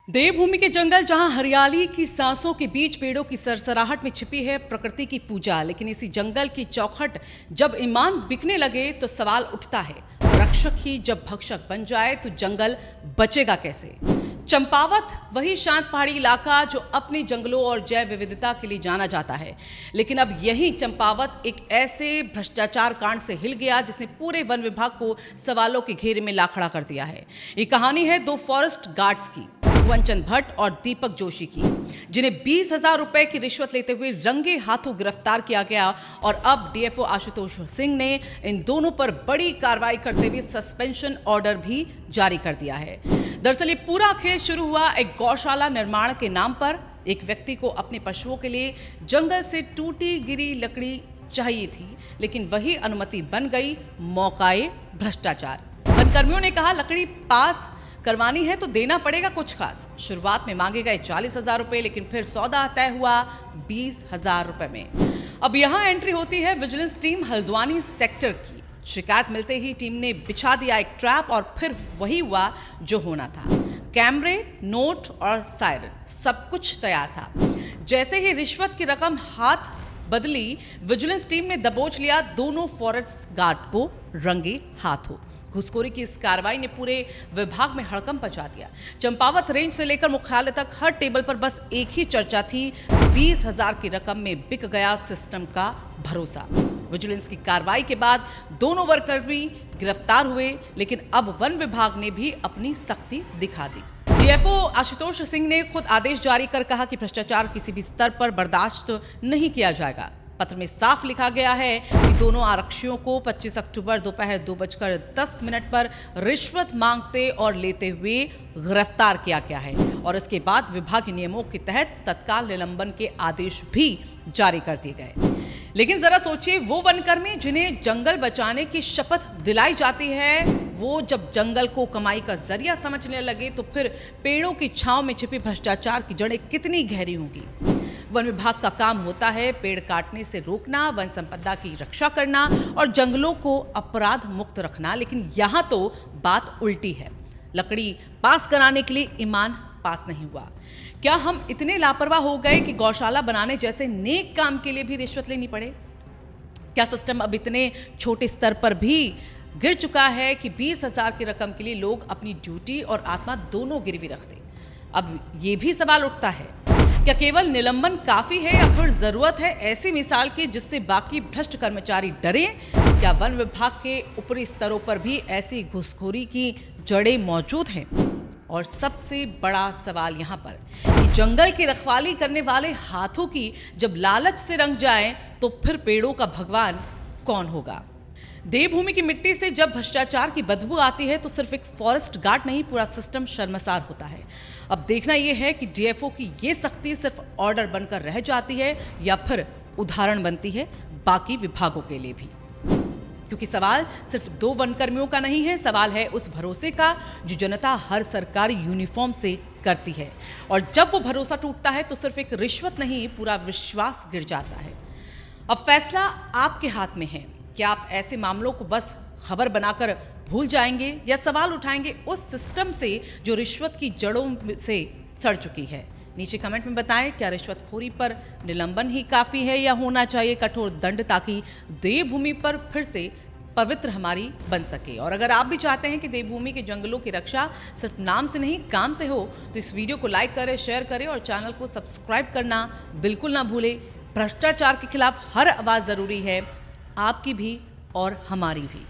देवभूमि के जंगल जहां हरियाली की सांसों के बीच पेड़ों की सरसराहट में छिपी है प्रकृति की पूजा, लेकिन इसी जंगल की चौखट जब ईमान बिकने लगे तो सवाल उठता है, रक्षक ही जब भक्षक बन जाए तो जंगल बचेगा कैसे। चंपावत वही शांत पहाड़ी इलाका जो अपने जंगलों और जैव विविधता के लिए जाना जाता है, लेकिन अब यही चंपावत एक ऐसे भ्रष्टाचार कांड से हिल गया जिसने पूरे वन विभाग को सवालों के घेरे में ला खड़ा कर दिया है। ये कहानी है दो फॉरेस्ट गार्ड्स की, भुवनचंद भट्ट और दीपक जोशी की, जिन्हें 20,000 रुपए की रिश्वत लेते हुए रंगे हाथों गिरफ्तार किया गया। और अब डीएफओ आशुतोष सिंह ने इन दोनों पर बड़ी कार्रवाई करते हुए सस्पेंशन ऑर्डर भी जारी कर दिया है। दरअसल ये पूरा खेल शुरू हुआ एक गौशाला निर्माण के नाम पर। एक व्यक्ति को अपने पशुओं के लिए जंगल से टूटी गिरी लकड़ी चाहिए थी, लेकिन वही अनुमति बन गई मौकाए भ्रष्टाचार। वनकर्मियों ने कहा लकड़ी पास करवानी है तो देना पड़ेगा कुछ खास। शुरुआत में मांगे गए 40,000 रुपए, लेकिन फिर सौदा तय हुआ 20,000 रुपए में। अब यहां एंट्री होती है विजिलेंस टीम हल्द्वानी सेक्टर की। शिकायत मिलते ही टीम ने बिछा दिया एक ट्रैप और फिर वही हुआ जो होना था। कैमरे, नोट और सायरन सब कुछ तैयार था। जैसे ही रिश्वत की रकम हाथ बदली, विजिलेंस टीम ने दबोच लिया दोनों फॉरेस्ट गार्ड को रंगे हाथों। घुसखोरी की इस कार्रवाई ने पूरे विभाग में हड़कंप मचा दिया। चंपावत रेंज से लेकर मुख्यालय तक हर टेबल पर बस एक ही चर्चा थी, 20,000 की रकम में बिक गया सिस्टम का भरोसा। विजिलेंस की कार्रवाई के बाद दोनों वर्कर्मी गिरफ्तार हुए, लेकिन अब वन विभाग ने भी अपनी सख्ती दिखा दी। डीएफओ आशुतोष सिंह ने खुद आदेश जारी कर कहा कि भ्रष्टाचार किसी भी स्तर पर बर्दाश्त नहीं किया जाएगा। पत्र में साफ लिखा गया है कि दोनों आरक्षियों को 25 अक्टूबर दोपहर 2:10 पर रिश्वत मांगते और लेते हुए गिरफ्तार किया गया है और इसके बाद विभागीय नियमों के तहत तत्काल निलंबन के आदेश भी जारी कर दिए गए। लेकिन जरा सोचिए, वो वनकर्मी जिन्हें जंगल बचाने की शपथ दिलाई जाती है, वो जब जंगल को कमाई का जरिया समझने लगे तो फिर पेड़ों की छांव में छिपे भ्रष्टाचार की जड़ें कितनी गहरी होंगी। वन विभाग का काम होता है पेड़ काटने से रोकना, वन संपदा की रक्षा करना और जंगलों को अपराध मुक्त रखना, लेकिन यहाँ तो बात उल्टी है। लकड़ी पास कराने के लिए ईमान पास नहीं हुआ। क्या हम इतने लापरवाह हो गए कि गौशाला बनाने जैसे नेक काम के लिए भी रिश्वत लेनी पड़े? क्या सिस्टम अब इतने छोटे स्तर पर भी गिर चुका है कि 20,000 की रकम के लिए लोग अपनी ड्यूटी और आत्मा दोनों गिरवी रख दें? अब ये भी सवाल उठता है, क्या केवल निलंबन काफी है या फिर जरूरत है ऐसी मिसाल की जिससे बाकी भ्रष्ट कर्मचारी डरे? क्या वन विभाग के ऊपरी स्तरों पर भी ऐसी घुसखोरी की जड़ें मौजूद हैं? और सबसे बड़ा सवाल यहाँ पर कि जंगल की रखवाली करने वाले हाथों की जब लालच से रंग जाए तो फिर पेड़ों का भगवान कौन होगा? देवभूमि की मिट्टी से जब भ्रष्टाचार की बदबू आती है तो सिर्फ एक फॉरेस्ट गार्ड नहीं, पूरा सिस्टम शर्मसार होता है। अब देखना यह है कि डीएफओ की ये सख्ती सिर्फ ऑर्डर बनकर रह जाती है या फिर उदाहरण बनती है बाकी विभागों के लिए भी। क्योंकि सवाल सिर्फ दो वनकर्मियों का नहीं है, सवाल है उस भरोसे का जो जनता हर सरकारी यूनिफॉर्म से करती है। और जब वो भरोसा टूटता है तो सिर्फ एक रिश्वत नहीं, पूरा विश्वास गिर जाता है। अब फैसला आपके हाथ में है। क्या आप ऐसे मामलों को बस खबर बनाकर भूल जाएंगे या सवाल उठाएंगे उस सिस्टम से जो रिश्वत की जड़ों से सड़ चुकी है? नीचे कमेंट में बताएं, क्या रिश्वतखोरी पर निलंबन ही काफी है या होना चाहिए कठोर दंड ताकि देवभूमि पर फिर से पवित्र हमारी बन सके? और अगर आप भी चाहते हैं कि देवभूमि के जंगलों की रक्षा सिर्फ नाम से नहीं काम से हो तो इस वीडियो को लाइक करें, शेयर करें और चैनल को सब्सक्राइब करना बिल्कुल ना भूलें। भ्रष्टाचार के खिलाफ हर आवाज जरूरी है, आपकी भी और हमारी भी।